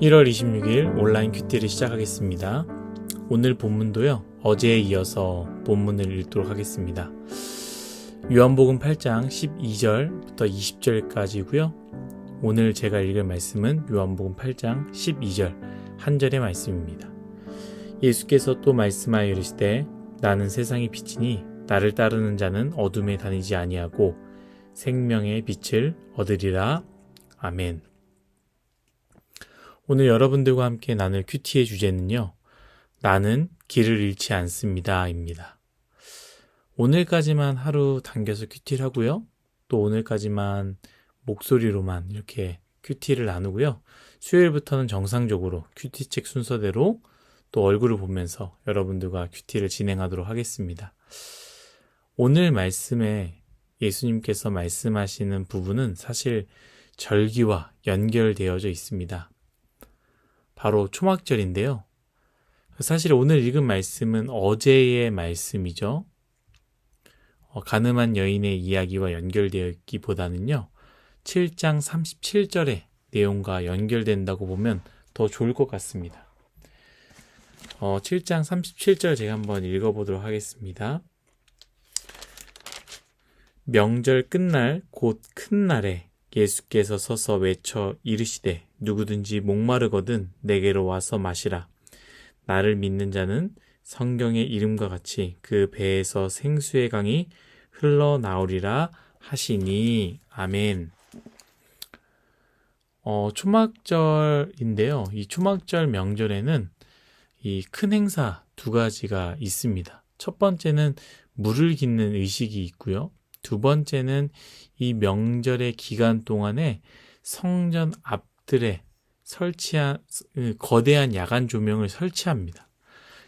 1월 26일 온라인 큐티를 시작하겠습니다. 오늘 본문도요, 어제에 이어서 본문을 읽도록 하겠습니다. 요한복음 8장 12절부터 20절까지고요. 오늘 제가 읽을 말씀은 요한복음 8장 12절 한 절의 말씀입니다. 예수께서 또 말씀하여 이르시되 나는 세상의 빛이니 나를 따르는 자는 어둠에 다니지 아니하고 생명의 빛을 얻으리라. 아멘. 오늘 여러분들과 함께 나눌 큐티의 주제는요, 나는 길을 잃지 않습니다 입니다. 오늘까지만 하루 당겨서 큐티를 하고요, 또 오늘까지만 목소리로만 이렇게 큐티를 나누고요, 수요일부터는 정상적으로 큐티책 순서대로 또 얼굴을 보면서 여러분들과 큐티를 진행하도록 하겠습니다. 오늘 말씀에 예수님께서 말씀하시는 부분은 사실 절기와 연결되어져 있습니다. 바로 초막절인데요. 사실 오늘 읽은 말씀은 어제의 말씀이죠. 가늠한 여인의 이야기와 연결되어 있기보다는요, 7장 37절의 내용과 연결된다고 보면 더 좋을 것 같습니다. 7장 37절 제가 한번 읽어보도록 하겠습니다. 명절 끝날 곧 큰 날에 예수께서 서서 외쳐 이르시되 누구든지 목마르거든 내게로 와서 마시라. 나를 믿는 자는 성경의 이름과 같이 그 배에서 생수의 강이 흘러나오리라 하시니. 아멘. 초막절인데요. 이 초막절 명절에는 이 큰 행사 두 가지가 있습니다. 첫 번째는 물을 깃는 의식이 있고요. 두 번째는 이 명절의 기간 동안에 성전 앞들에 설치한 거대한 야간 조명을 설치합니다.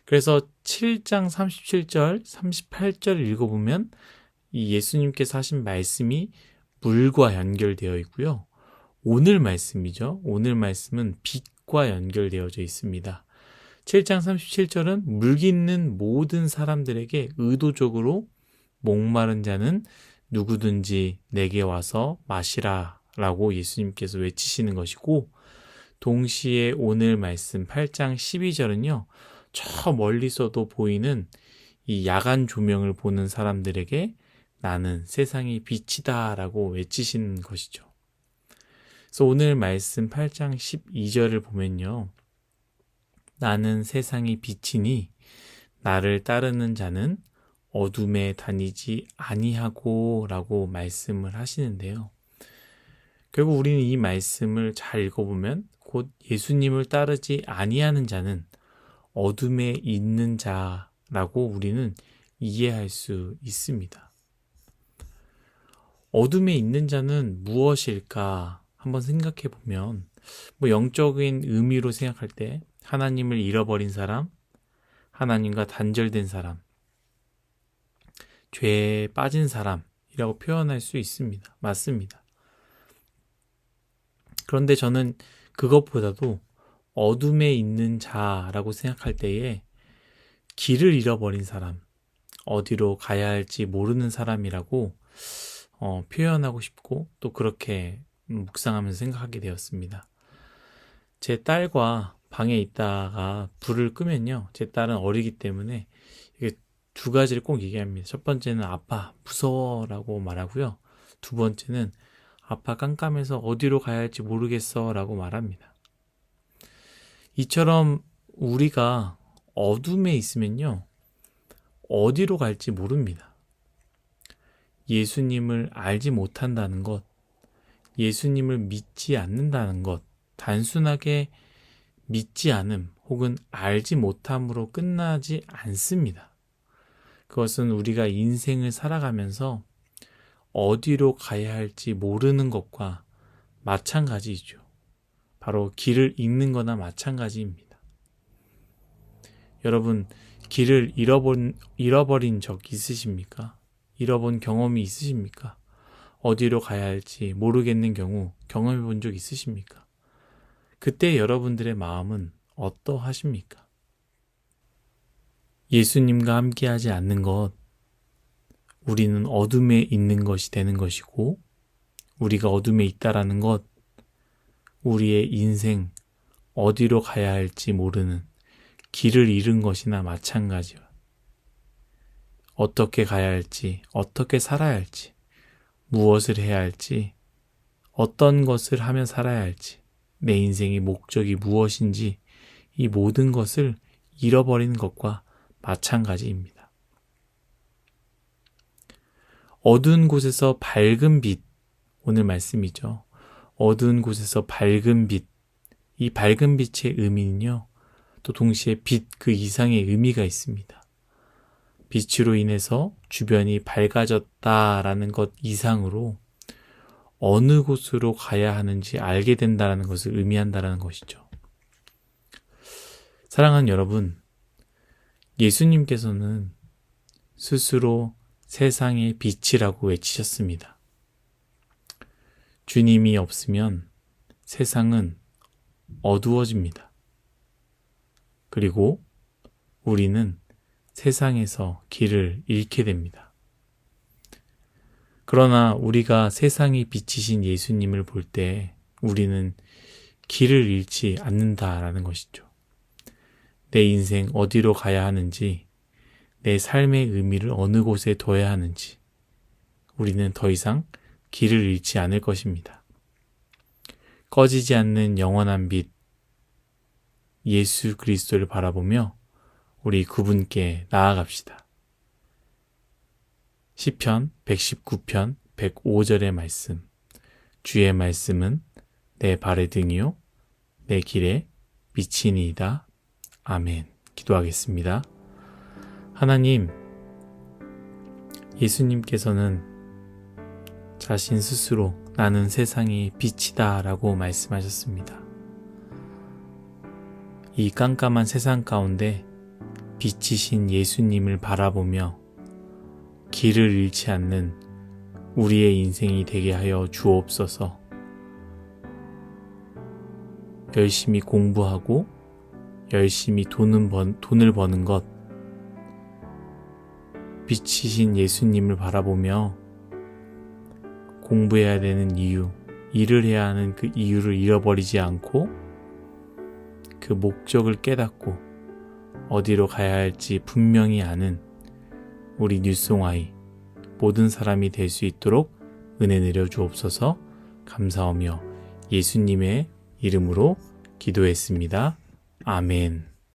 그래서 7장 37절, 38절을 읽어보면 이 예수님께서 하신 말씀이 물과 연결되어 있고요. 오늘 말씀이죠. 오늘 말씀은 빛과 연결되어져 있습니다. 7장 37절은 물 깃는 모든 사람들에게 의도적으로 목마른 자는 누구든지 내게 와서 마시라 라고 예수님께서 외치시는 것이고, 동시에 오늘 말씀 8장 12절은요, 저 멀리서도 보이는 이 야간 조명을 보는 사람들에게 나는 세상의 빛이다 라고 외치시는 것이죠. 그래서 오늘 말씀 8장 12절을 보면요, 나는 세상의 빛이니 나를 따르는 자는 어둠에 다니지 아니하고 라고 말씀을 하시는데요. 결국 우리는 이 말씀을 잘 읽어보면 곧 예수님을 따르지 아니하는 자는 어둠에 있는 자라고 우리는 이해할 수 있습니다. 어둠에 있는 자는 무엇일까 한번 생각해 보면, 영적인 의미로 생각할 때 하나님을 잃어버린 사람, 하나님과 단절된 사람, 죄에 빠진 사람이라고 표현할 수 있습니다. 맞습니다. 그런데 저는 그것보다도 어둠에 있는 자라고 생각할 때에 길을 잃어버린 사람, 어디로 가야 할지 모르는 사람이라고 표현하고 싶고, 또 그렇게 묵상하면서 생각하게 되었습니다. 제 딸과 방에 있다가 불을 끄면요, 제 딸은 어리기 때문에 이게 두 가지를 꼭 얘기합니다. 첫 번째는 아빠 무서워 라고 말하고요, 두 번째는 아빠 깜깜해서 어디로 가야 할지 모르겠어 라고 말합니다. 이처럼 우리가 어둠에 있으면요, 어디로 갈지 모릅니다. 예수님을 알지 못한다는 것, 예수님을 믿지 않는다는 것, 단순하게 믿지 않음 혹은 알지 못함으로 끝나지 않습니다. 그것은 우리가 인생을 살아가면서 어디로 가야 할지 모르는 것과 마찬가지죠. 바로 길을 잃는 거나 마찬가지입니다. 여러분, 길을 잃어버린 적 있으십니까? 잃어본 경험이 있으십니까? 어디로 가야 할지 모르겠는 경우 경험해 본 적 있으십니까? 그때 여러분들의 마음은 어떠하십니까? 예수님과 함께하지 않는 것, 우리는 어둠에 있는 것이 되는 것이고, 우리가 어둠에 있다라는 것, 우리의 인생, 어디로 가야 할지 모르는 길을 잃은 것이나 마찬가지와 어떻게 가야 할지, 어떻게 살아야 할지, 무엇을 해야 할지, 어떤 것을 하며 살아야 할지, 내 인생의 목적이 무엇인지 이 모든 것을 잃어버리는 것과 마찬가지입니다. 어두운 곳에서 밝은 빛, 오늘 말씀이죠. 어두운 곳에서 밝은 빛, 이 밝은 빛의 의미는요, 또 동시에 빛 그 이상의 의미가 있습니다. 빛으로 인해서 주변이 밝아졌다라는 것 이상으로 어느 곳으로 가야 하는지 알게 된다는 것을 의미한다는 것이죠. 사랑하는 여러분, 예수님께서는 스스로 세상의 빛이라고 외치셨습니다. 주님이 없으면 세상은 어두워집니다. 그리고 우리는 세상에서 길을 잃게 됩니다. 그러나 우리가 세상이 비치신 예수님을 볼 때 우리는 길을 잃지 않는다라는 것이죠. 내 인생 어디로 가야 하는지, 내 삶의 의미를 어느 곳에 둬야 하는지 우리는 더 이상 길을 잃지 않을 것입니다. 꺼지지 않는 영원한 빛 예수 그리스도를 바라보며 우리 그분께 나아갑시다. 시편 119편 105절의 말씀, 주의 말씀은 내 발의 등이요 내 길에 빛이니이다. 아멘. 기도하겠습니다. 하나님, 예수님께서는 자신 스스로 나는 세상의 빛이다 라고 말씀하셨습니다. 이 깜깜한 세상 가운데 빛이신 예수님을 바라보며 길을 잃지 않는 우리의 인생이 되게 하여 주옵소서. 열심히 공부하고 열심히 돈을 버는 것, 빛이신 예수님을 바라보며 공부해야 되는 이유, 일을 해야 하는 그 이유를 잃어버리지 않고 그 목적을 깨닫고 어디로 가야 할지 분명히 아는 우리 뉴송아이 모든 사람이 될 수 있도록 은혜 내려 주옵소서. 감사하며 예수님의 이름으로 기도했습니다. 아멘.